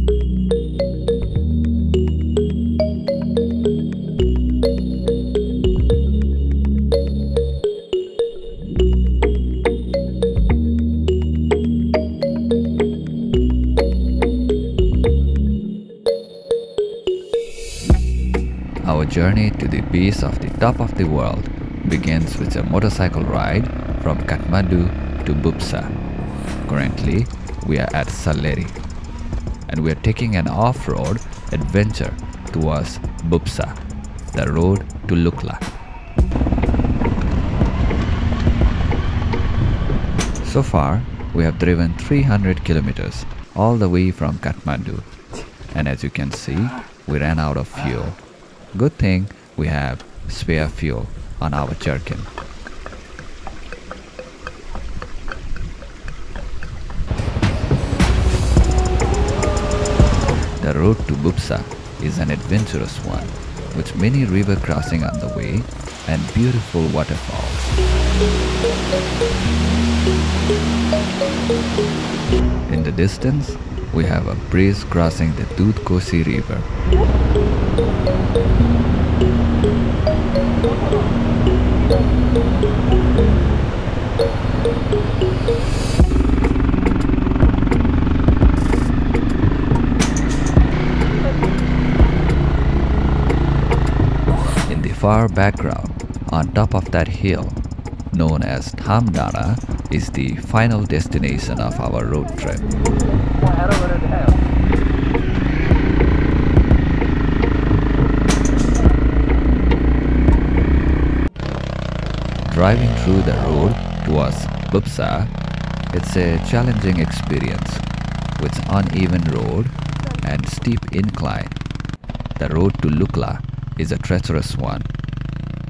Our journey to the base of the top of the world begins with a motorcycle ride from Kathmandu to Bupsa. Currently, we are at Salleri and we are taking an off-road adventure towards Bupsa, the road to Lukla. So far, we have driven 300 kilometers all the way from Kathmandu, and as you can see, we ran out of fuel. Good thing we have spare fuel on our jerkin. The road to Bupsa is an adventurous one, with many river crossing on the way and beautiful waterfalls. In the distance, we have a bridge crossing the Dudhkosi River. In the far background, on top of that hill, known as Thamdara, is the final destination of our road trip. Driving through the road towards Bupsa, it's a challenging experience with uneven road and steep incline. The road to Lukla is a treacherous one,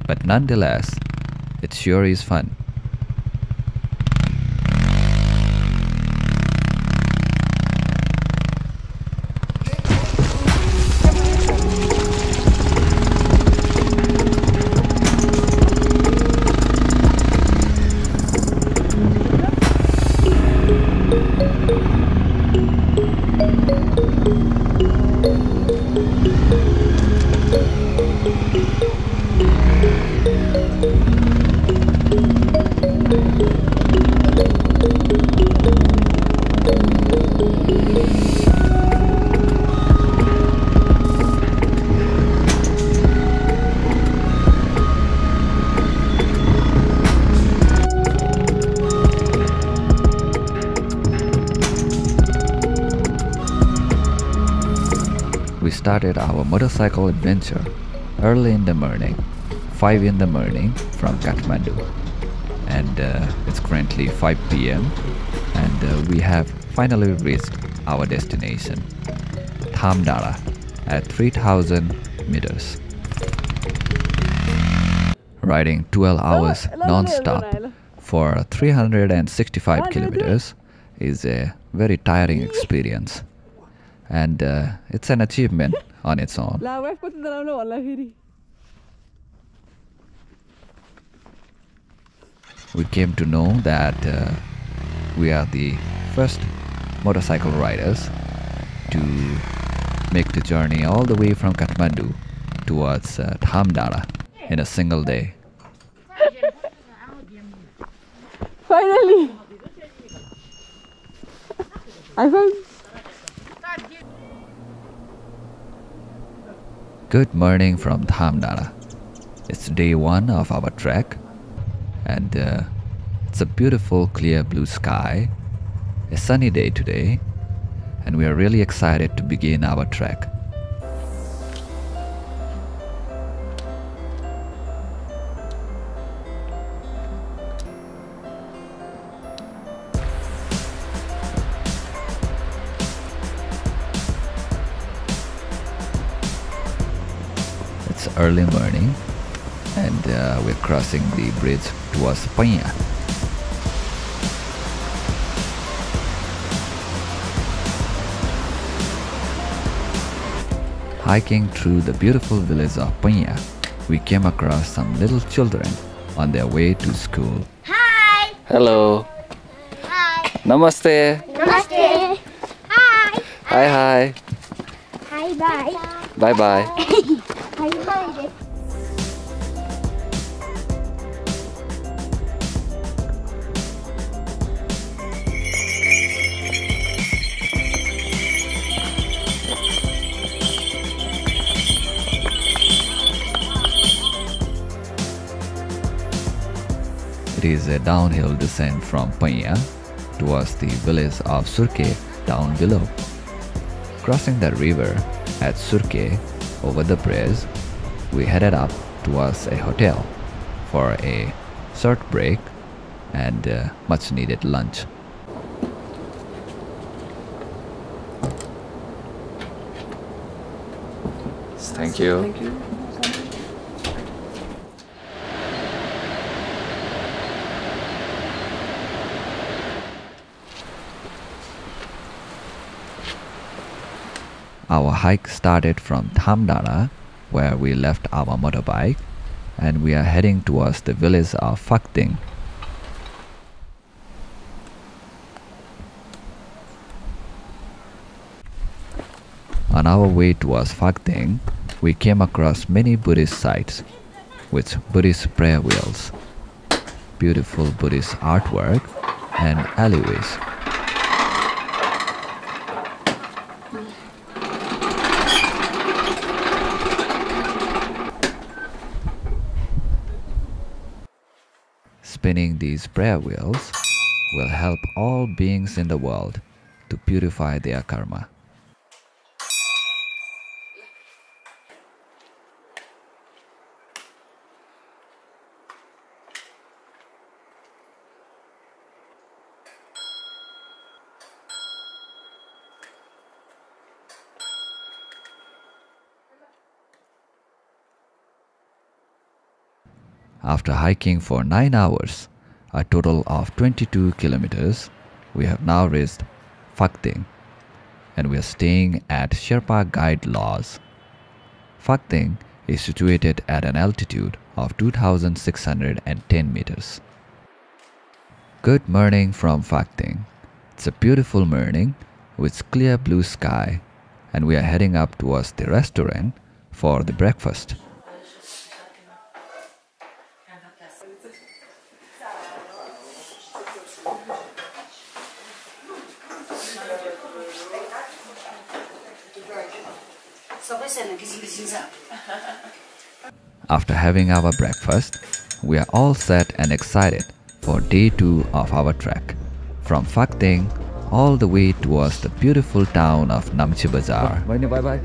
but nonetheless, it sure is fun. We started our motorcycle adventure early in the morning, 5 in the morning from Kathmandu, and it's currently 5 p.m. and we have finally reached our destination, Thamdara, at 3,000 meters. Riding 12 hours non-stop for 365 kilometers is a very tiring experience, and it's an achievement on its own. We came to know that we are the first motorcycle riders to make the journey all the way from Kathmandu towards Thamdara in a single day. Finally! I found. Good morning from Thamdara. It's day 1 of our trek, and it's a beautiful clear blue sky, a sunny day today, and we are really excited to begin our trek. It's early morning, and we're crossing the bridge towards Panya. Hiking through the beautiful village of Panya, we came across some little children on their way to school. Hi! Hello! Hi! Namaste! Namaste! Hi! Hi, hi! Bye bye. It is a downhill descent from Panya towards the village of Surke down below. Crossing the river at Surke over the bridge, we headed up towards a hotel for a short break and much needed lunch. Thank you. Thank you. Our hike started from Thamdara, where we left our motorbike, and we are heading towards the village of Phakting. On our way towards Phakting, we came across many Buddhist sites with Buddhist prayer wheels, beautiful Buddhist artwork, and alleyways. Spinning these prayer wheels will help all beings in the world to purify their karma. After hiking for 9 hours, a total of 22 kilometers, we have now reached Phakting, and we are staying at Sherpa Guide Lodge. Phakting is situated at an altitude of 2,610 meters. Good morning from Phakting. It's a beautiful morning with clear blue sky, and we are heading up towards the restaurant for the breakfast. After having our breakfast, we are all set and excited for day 2 of our trek, from Phakting all the way towards the beautiful town of Namche Bazaar. Bye bye.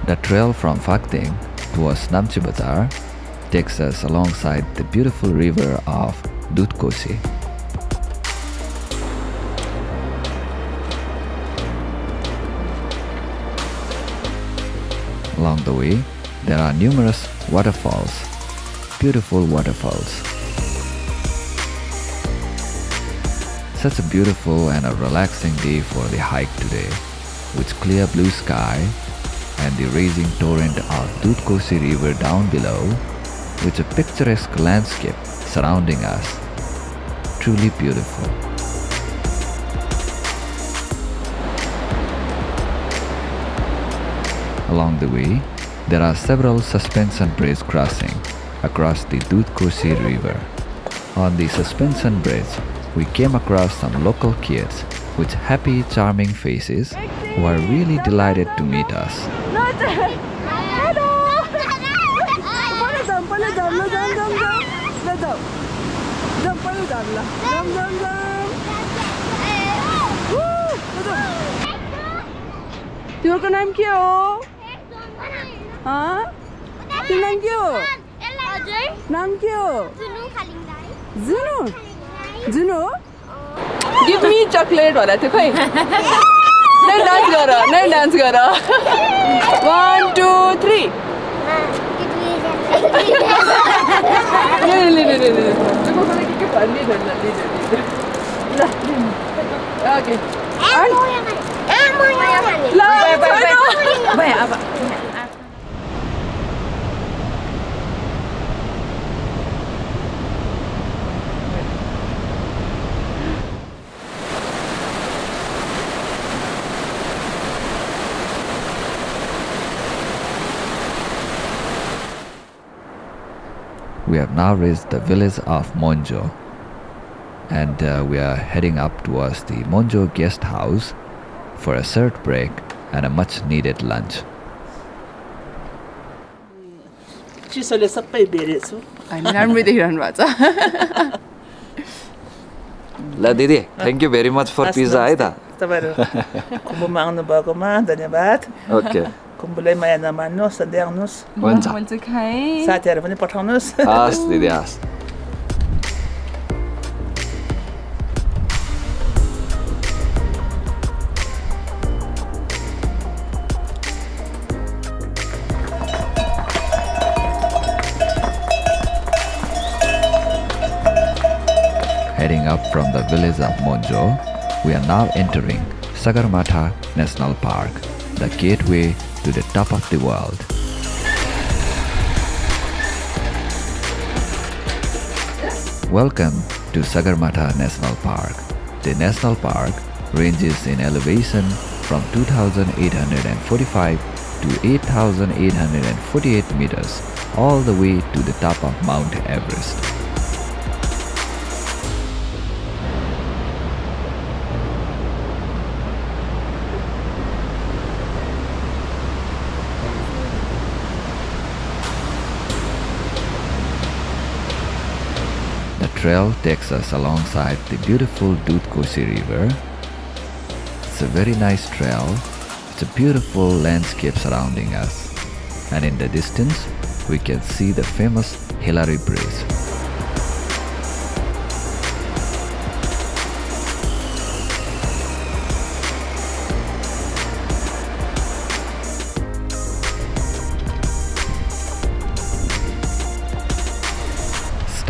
The trail from Phakting towards Namche Bazaar takes us alongside the beautiful river of Dudkosi. Along the way, there are numerous waterfalls, beautiful waterfalls. Such a beautiful and a relaxing day for the hike today, with clear blue sky and the raging torrent of Dudkosi river down below, with a picturesque landscape surrounding us. Truly beautiful. Along the way, there are several suspension bridge crossing across the Dudkosi river. On the suspension bridge, we came across some local kids with happy, charming faces who are really delighted to meet us. तिम्रो नाम के हो? तिम्रो नाम के हो? नाम के हो? जुनु Juno, give me chocolate or that. Okay. Then dance gara. Then dance gara. 1, 2, 3. Okay. We have now reached the village of Monjo, and we are heading up towards the Monjo guest house for a short break and a much needed lunch. La Didi, thank you very much for pizza. Aida. Okay. कुम्बुलाई माया नमान्नुहोस् सध्याउनुहोस् हुन्छ खाए साथीहरु पनि पठाउनुहोस् हस् दिदी हस् Heading up from the village of Monjo, we are now entering Sagarmatha National Park, the gateway to the top of the world. Welcome to Sagarmatha National Park. The national park ranges in elevation from 2,845 to 8,848 meters, all the way to the top of Mount Everest. The trail takes us alongside the beautiful Kosi River. It's a very nice trail. It's a beautiful landscape surrounding us. And in the distance, we can see the famous Hillary Bridge.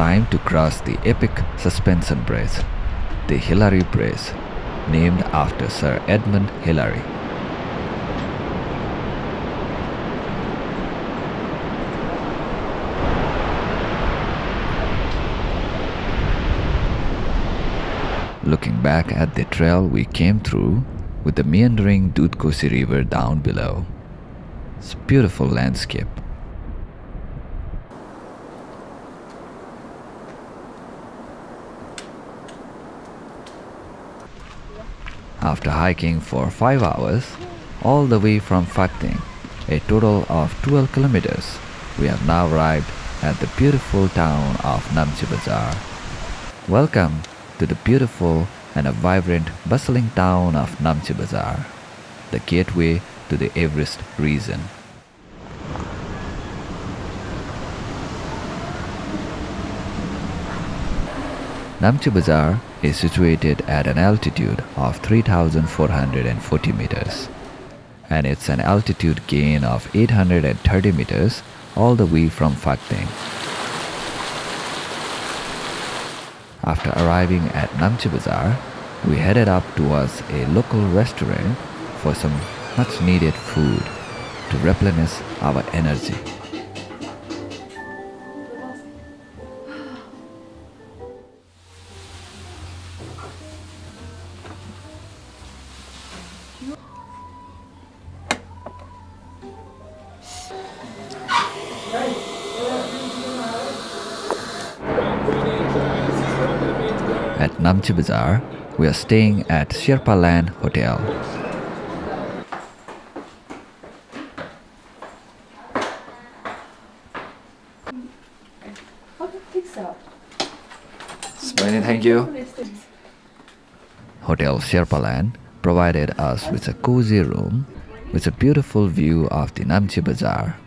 Time to cross the epic suspension bridge, the Hillary Bridge, named after Sir Edmund Hillary. Looking back at the trail we came through with the meandering Kosi River down below, it's a beautiful landscape. After hiking for 5 hours, all the way from Phakting, a total of 12 kilometers, we have now arrived at the beautiful town of Namche Bazaar. Welcome to the beautiful and a vibrant, bustling town of Namche Bazaar, the gateway to the Everest region. Namche Bazaar is situated at an altitude of 3,440 meters, and it's an altitude gain of 830 meters all the way from Phakting. After arriving at Namche Bazaar, we headed up towards a local restaurant for some much needed food to replenish our energy. At Namche Bazaar, we are staying at Sherpa Land Hotel. Thank you. Hotel Sherpa Land provided us with a cozy room with a beautiful view of the Namche Bazaar.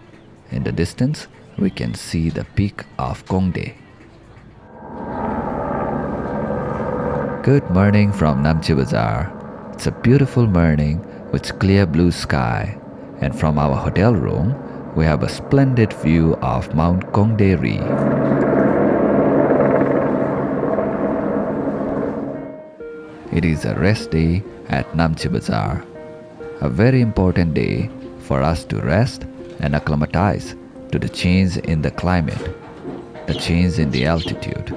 In the distance, we can see the peak of Kongde. Good morning from Namche Bazaar. It's a beautiful morning with clear blue sky, and from our hotel room, we have a splendid view of Mount Kongderi. It is a rest day at Namche Bazaar, a very important day for us to rest and acclimatize to the change in the climate, the change in the altitude.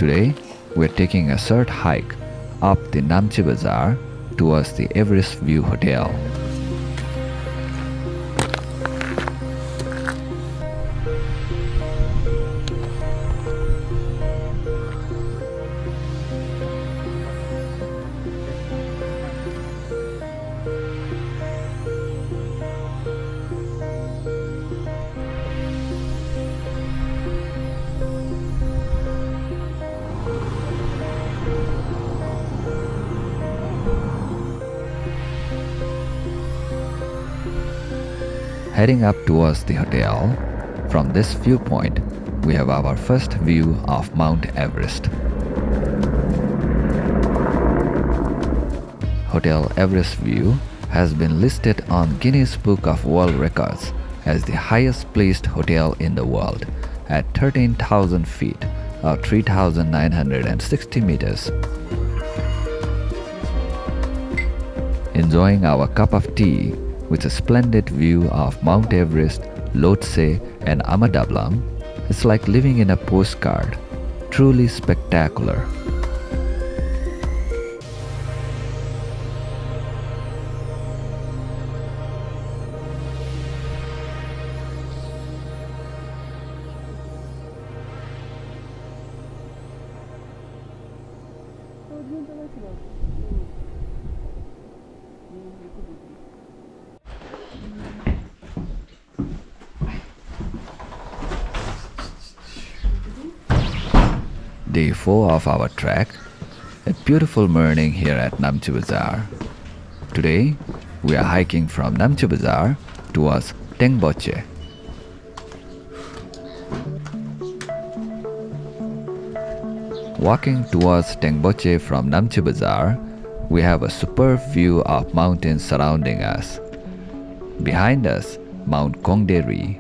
Today, we're taking a short hike up the Namche Bazaar towards the Everest View Hotel. Heading up towards the hotel, from this viewpoint, we have our first view of Mount Everest. Hotel Everest View has been listed on Guinness Book of World Records as the highest placed hotel in the world at 13,000 feet or 3,960 meters. Enjoying our cup of tea with a splendid view of Mount Everest, Lhotse and Amadablam, it's like living in a postcard, truly spectacular. Day 4 of our trek, a beautiful morning here at Namche Bazaar. Today, we are hiking from Namche Bazaar towards Tengboche. Walking towards Tengboche from Namche Bazaar, we have a superb view of mountains surrounding us. Behind us, Mount Kongderi.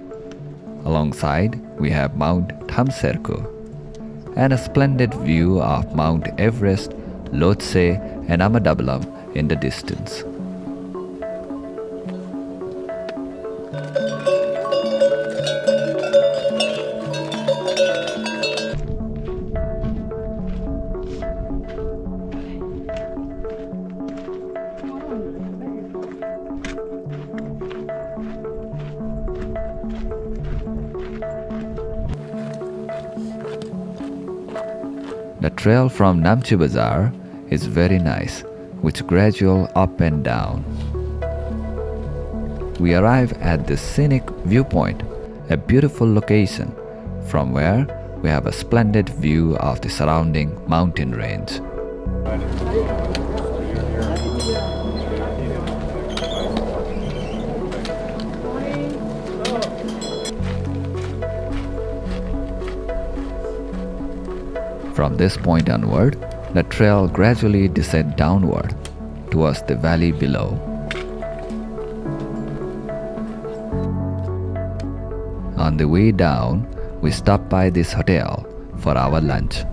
Alongside, we have Mount Thamserku, and a splendid view of Mount Everest, Lhotse and Amadablam in the distance. The trail from Namche Bazaar is very nice, with gradual up and down. We arrive at the scenic viewpoint, a beautiful location, from where we have a splendid view of the surrounding mountain range. From this point onward, the trail gradually descends downward towards the valley below. On the way down, we stop by this hotel for our lunch.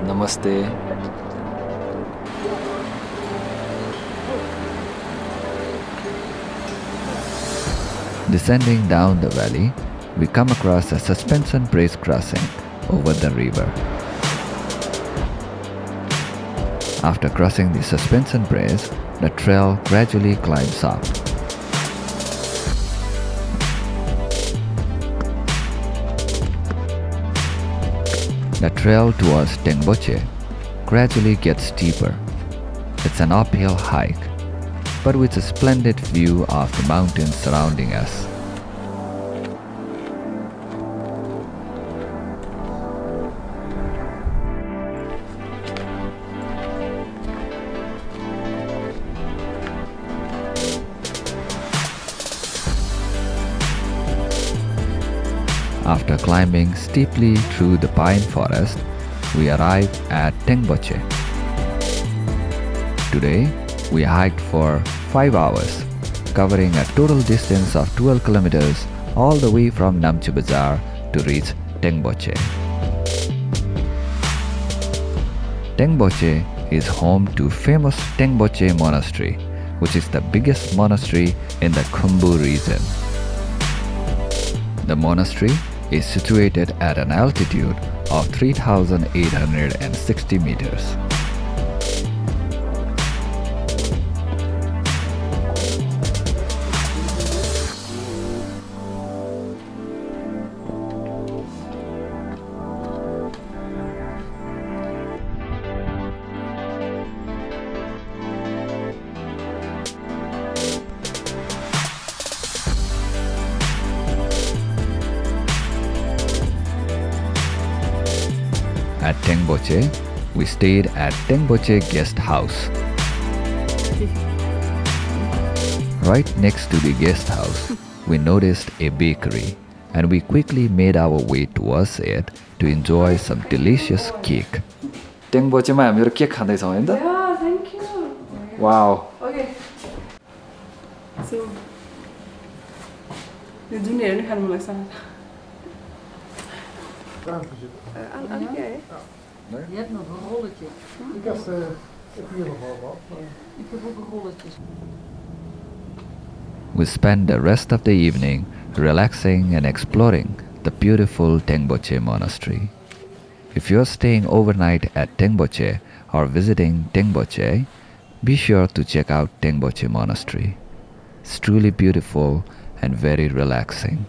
Namaste. Descending down the valley, we come across a suspension bridge crossing over the river. After crossing the suspension bridge, the trail gradually climbs up. The trail towards Tengboche gradually gets steeper. It's an uphill hike, but with a splendid view of the mountains surrounding us. After climbing steeply through the pine forest, we arrive at Tengboche. Today, we hiked for 5 hours, covering a total distance of 12 kilometers all the way from Namche Bazaar to reach Tengboche. Tengboche is home to famous Tengboche Monastery, which is the biggest monastery in the Khumbu region. The monastery is situated at an altitude of 3,860 meters. At Tengboche, we stayed at Tengboche Guest House. Right next to the guest house, we noticed a bakery and we quickly made our way towards it to enjoy some delicious cake. Tengbocheमा हामीहरु cake खाँदै छौं हैन त? Yeah, thank you. Wow. Okay. So, यो जुन हेर्ने खानु मन लाग्छ. Je hebt nog een rolletje. Ik heb hier nog wel wat. Ik heb ook een rolletje. We spent the rest of the evening relaxing and exploring the beautiful Tengboche Monastery. If you're staying overnight at Tengboche or visiting Tengboche, be sure to check out Tengboche Monastery. It's truly beautiful and very relaxing.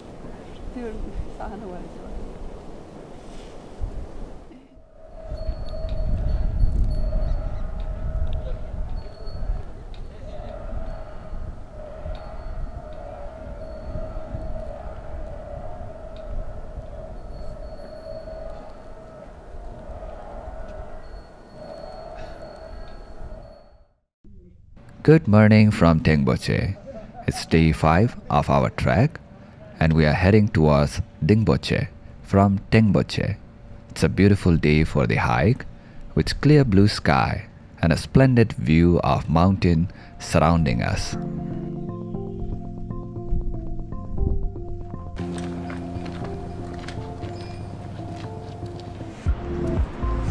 Good morning from Tengboche. It's day 5 of our trek and we are heading towards Dingboche from Tengboche. It's a beautiful day for the hike with clear blue sky and a splendid view of mountain surrounding us.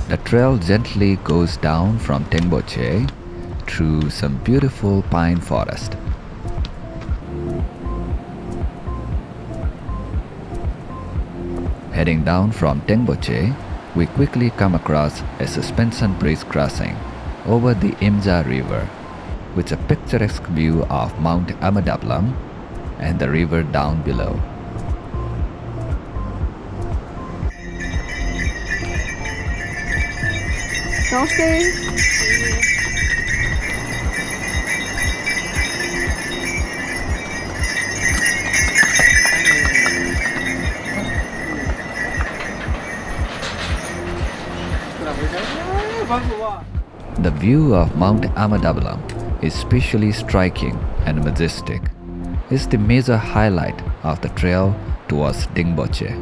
The trail gently goes down from Tengboche through some beautiful pine forest. Heading down from Tengboche, we quickly come across a suspension bridge crossing over the Imja River with a picturesque view of Mount Amadablam and the river down below. Namaste. The view of Mount Amadablam is especially striking and majestic. It's the major highlight of the trail towards Dingboche.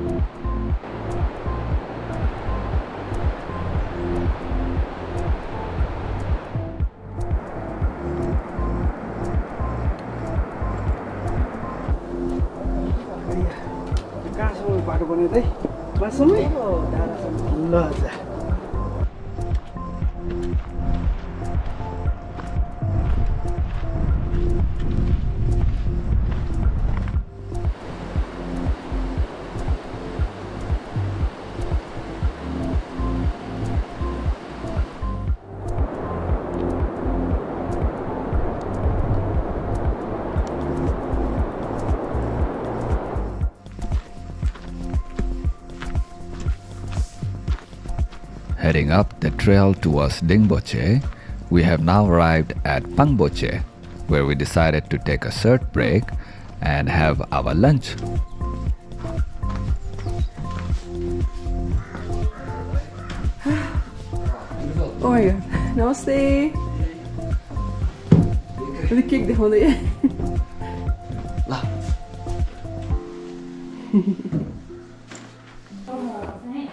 Heading up the trail towards Dingboche, we have now arrived at Pangboche, where we decided to take a short break and have our lunch. Oh my god. Namaste. The cake देखाउँदै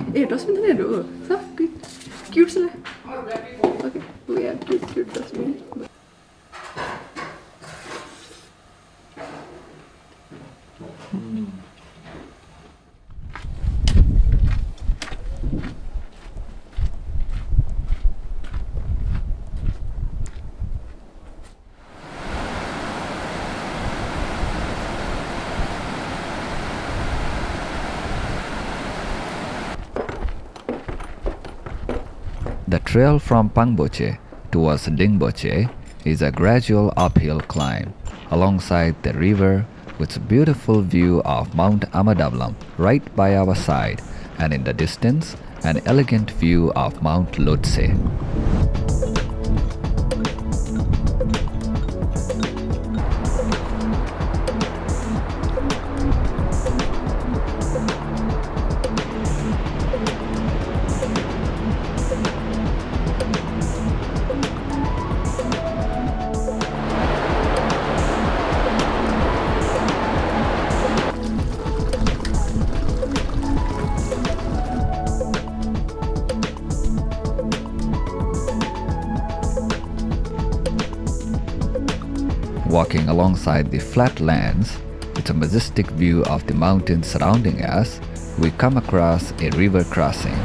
ए dustbin त हेर्नु हो सब cute छ okay we have cute dustbin The trail from Pangboche towards Dingboche is a gradual uphill climb alongside the river with a beautiful view of Mount Amadablam right by our side, and in the distance an elegant view of Mount Lhotse. Walking alongside the flatlands with a majestic view of the mountains surrounding us, we come across a river crossing.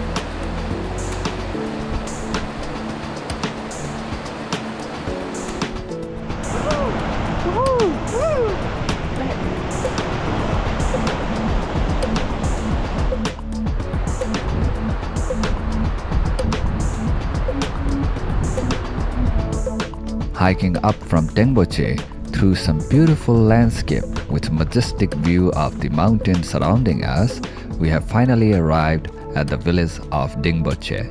Hiking up from Dingboche through some beautiful landscape with majestic view of the mountains surrounding us, we have finally arrived at the village of Dingboche.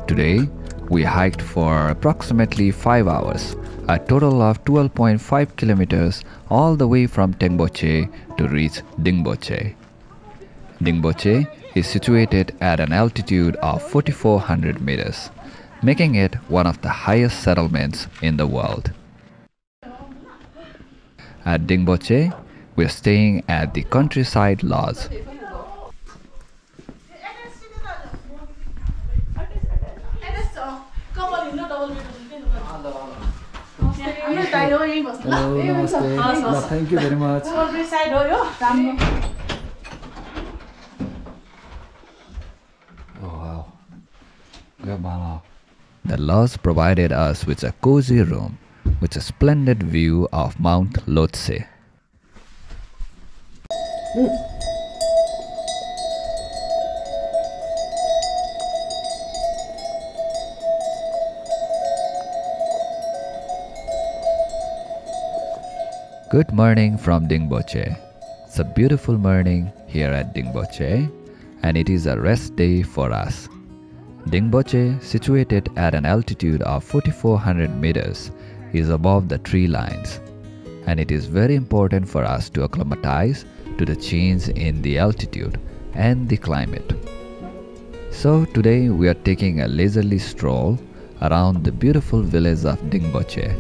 Today, we hiked for approximately 5 hours, a total of 12.5 kilometers all the way from Dingboche to reach Dingboche. Dingboche is situated at an altitude of 4,400 meters, making it one of the highest settlements in the world. At Dingboche, we are staying at the Countryside Lodge. Hello, namaste. Thank you very much. Oh wow. The lodge provided us with a cozy room with a splendid view of Mount Lhotse. Good morning from Dingboche. It's a beautiful morning here at Dingboche, and it is a rest day for us. Dingboche, situated at an altitude of 4,400 meters, is above the tree lines, and it is very important for us to acclimatize to the change in the altitude and the climate. So today we are taking a leisurely stroll around the beautiful village of Dingboche.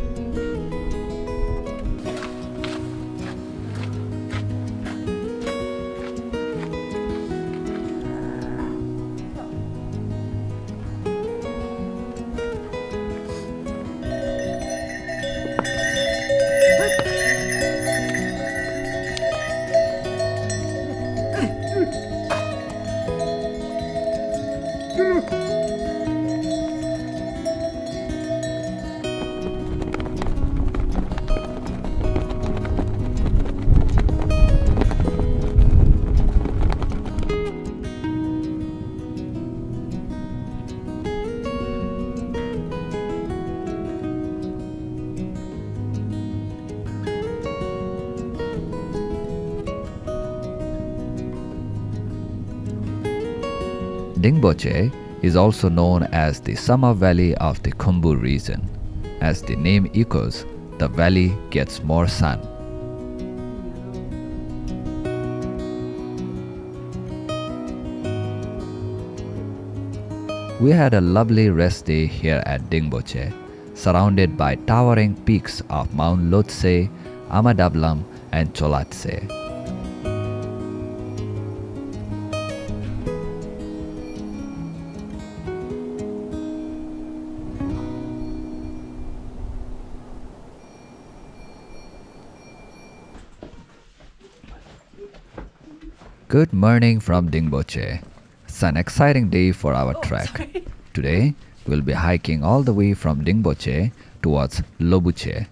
Dingboche is also known as the summer valley of the Khumbu region. As the name echoes, the valley gets more sun. We had a lovely rest day here at Dingboche, surrounded by towering peaks of Mount Lhotse, Amadablam and Cholatse. Good morning from Dingboche. It's an exciting day for our trek. Today, we'll be hiking all the way from Dingboche towards Lobuche.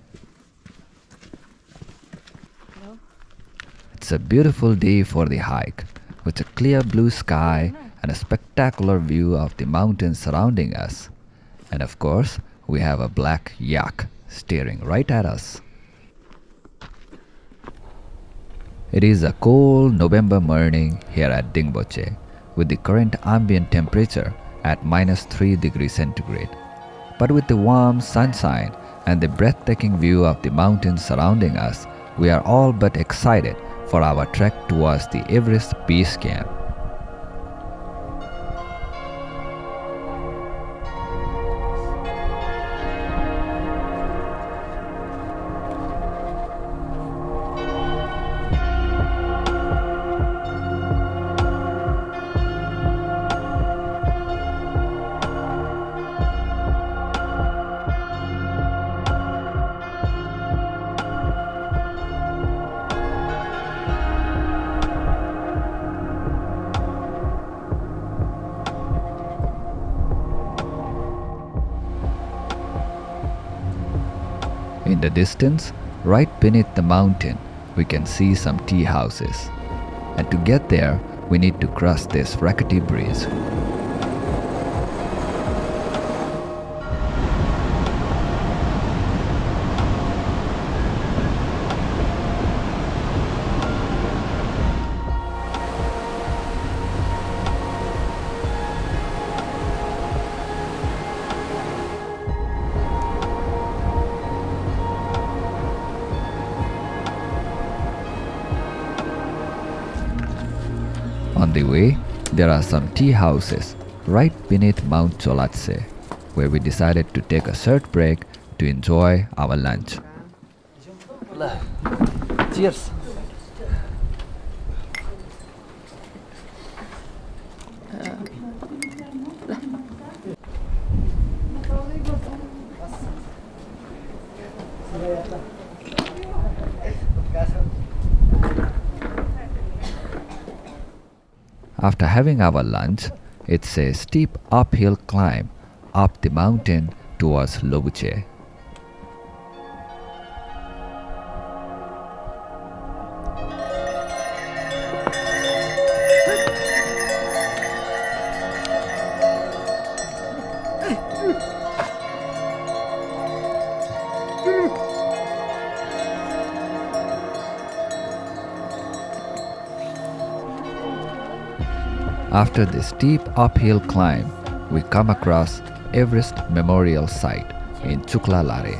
It's a beautiful day for the hike, with a clear blue sky and a spectacular view of the mountains surrounding us. And of course, we have a black yak staring right at us. It is a cold November morning here at Dingboche, with the current ambient temperature at -3 degrees centigrade. But with the warm sunshine and the breathtaking view of the mountains surrounding us, we are all but excited for our trek towards the Everest base camp. In the distance, right beneath the mountain, we can see some tea houses. And to get there, we need to cross this rickety bridge. On the way, there are some tea houses right beneath Mount Cholatse, where we decided to take a short break to enjoy our lunch. Cheers. After having our lunch, it's a steep uphill climb up the mountain towards Lobuche. After the steep uphill climb, we come across Everest Memorial Site in Chuklalare.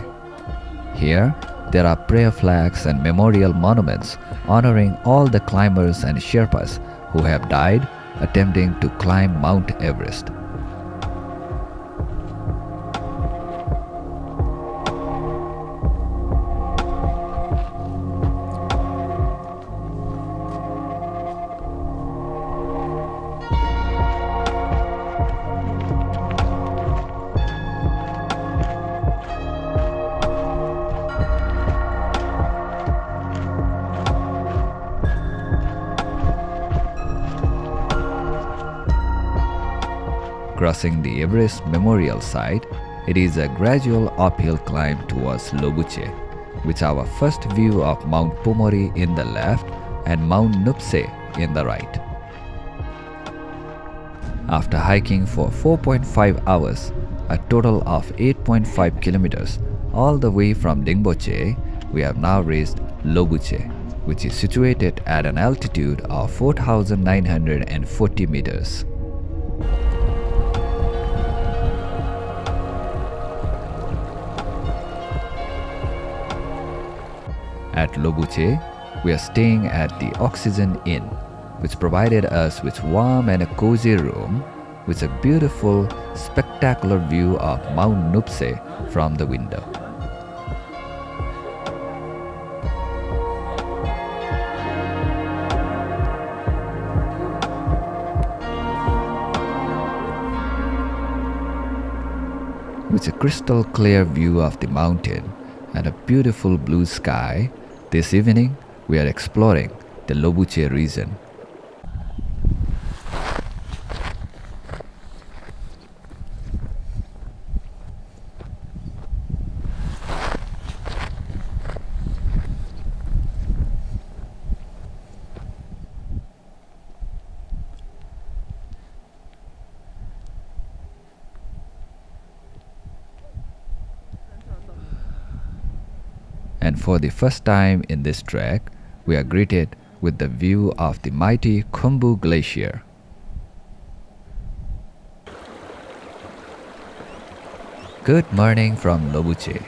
Here, there are prayer flags and memorial monuments honoring all the climbers and Sherpas who have died attempting to climb Mount Everest. Crossing the Everest Memorial Site, it is a gradual uphill climb towards Lobuche, with our first view of Mount Pomori in the left and Mount Nupse in the right. After hiking for 4.5 hours, a total of 8.5 kilometers, all the way from Dingboche, we have now reached Lobuche, which is situated at an altitude of 4,940 meters. At Lobuche, we are staying at the Oxygen Inn, which provided us with warm and a cozy room with a beautiful, spectacular view of Mount Nupse from the window. With a crystal clear view of the mountain and a beautiful blue sky, this evening we are exploring the Lobuche region. And for the first time in this trek, we are greeted with the view of the mighty Khumbu Glacier. Good morning from Lobuche,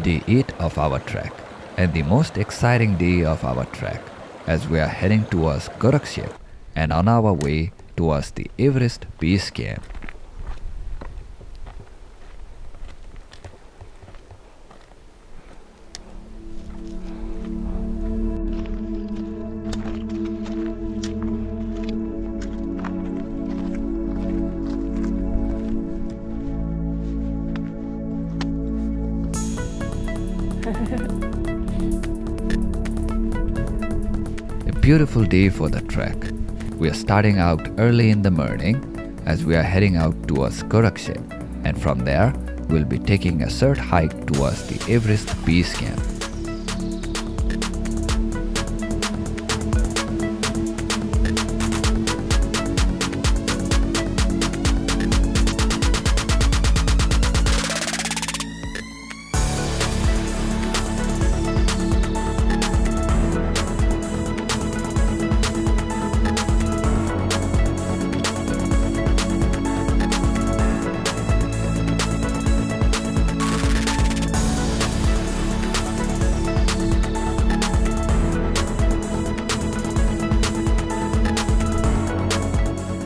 day 8 of our trek, and the most exciting day of our trek, as we are heading towards Gorakshep and on our way towards the Everest Base Camp. A beautiful day for the trek. We are starting out early in the morning as we are heading out towards Gorakshep, and from there we'll be taking a short hike towards the Everest Base Camp.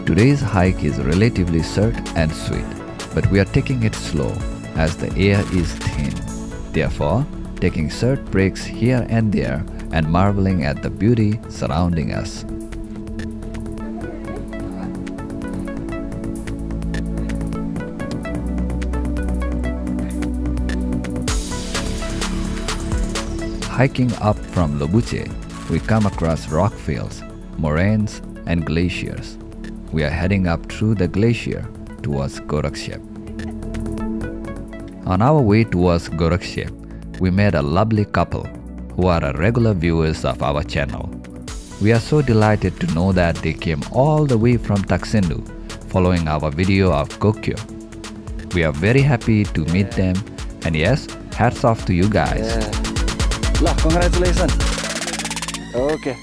Today's hike is relatively short and sweet, but we are taking it slow as the air is thin. Therefore, taking short breaks here and there and marveling at the beauty surrounding us. Hiking up from Lobuche, we come across rock fields, moraines, and glaciers. We are heading up through the glacier towards Gorakshep. On our way towards Gorakshep, we met a lovely couple who are regular viewers of our channel. We are so delighted to know that they came all the way from Taksendu following our video of Gokyo. We are very happy to meet them, and yes, hats off to you guys. Lah, congratulations. Okay.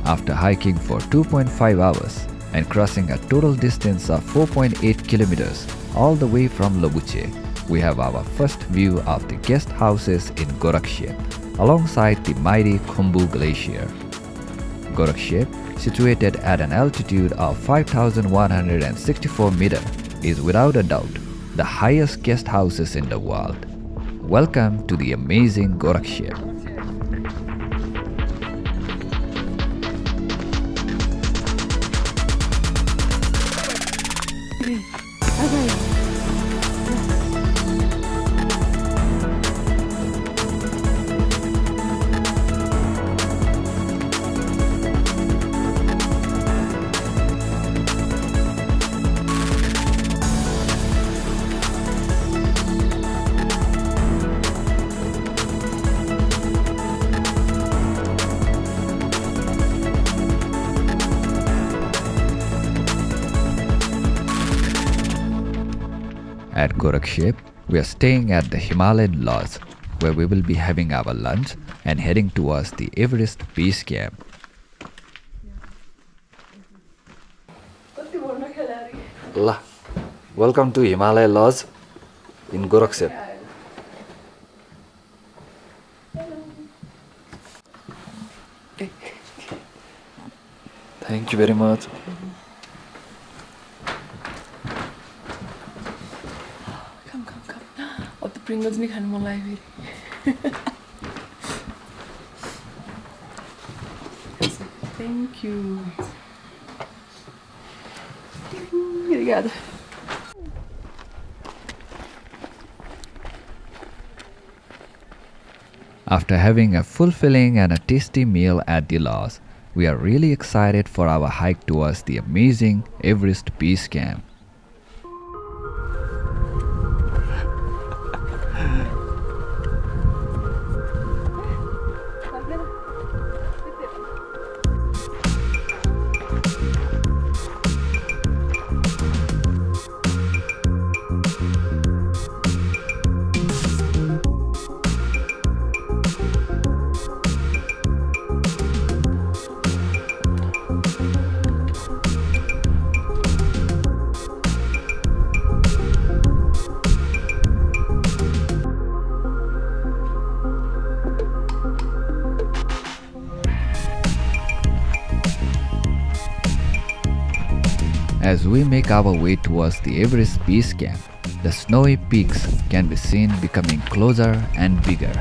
After hiking for 2.5 hours and crossing a total distance of 4.8 kilometers all the way from Lobuche, we have our first view of the guest houses in Gorakshep alongside the mighty Khumbu Glacier. Gorakshep, situated at an altitude of 5,164 meters, is without a doubt the highest guest houses in the world. Welcome to the amazing Gorakshep. At Gorakshep, we are staying at the Himalayan Lodge, where we will be having our lunch and heading towards the Everest Base Camp. ल welcome to Himalaya lodge in Gorakshep thank you very much Come. अब त Pringles नि खानु मन लाग्यो फेरि Thank you. Obrigada. After having a fulfilling and a tasty meal at the lodge, we are really excited for our hike towards the amazing Everest Base Camp. As we make our way towards the Everest Base Camp, the snowy peaks can be seen becoming closer and bigger.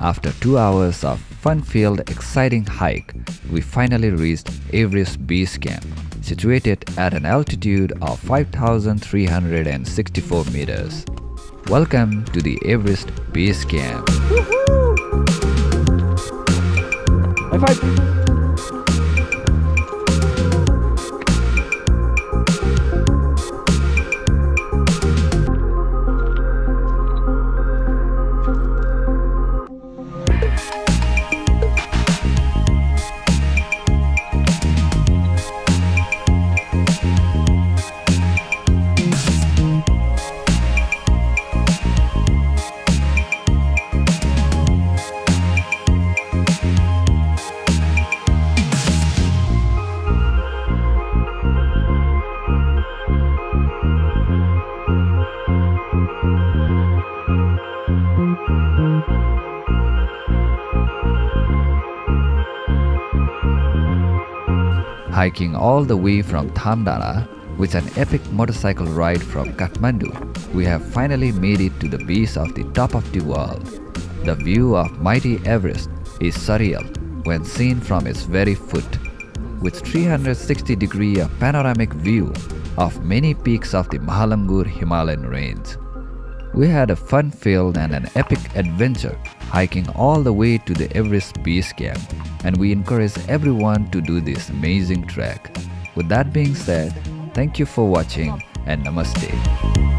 After 2 hours of fun-filled, exciting hike, we finally reached Everest Base Camp, situated at an altitude of 5,364 meters. Welcome to the Everest Base Camp. High five! Hiking all the way from Thamdara with an epic motorcycle ride from Kathmandu, we have finally made it to the base of the top of the world. The view of mighty Everest is surreal when seen from its very foot, with 360-degree panoramic view of many peaks of the Mahalangur Himalayan range. We had a fun-filled and an epic adventure hiking all the way to the Everest Base Camp, and we encourage everyone to do this amazing trek. With that being said, thank you for watching and namaste.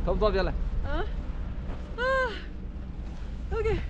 Thumbs up, yalla. Okay.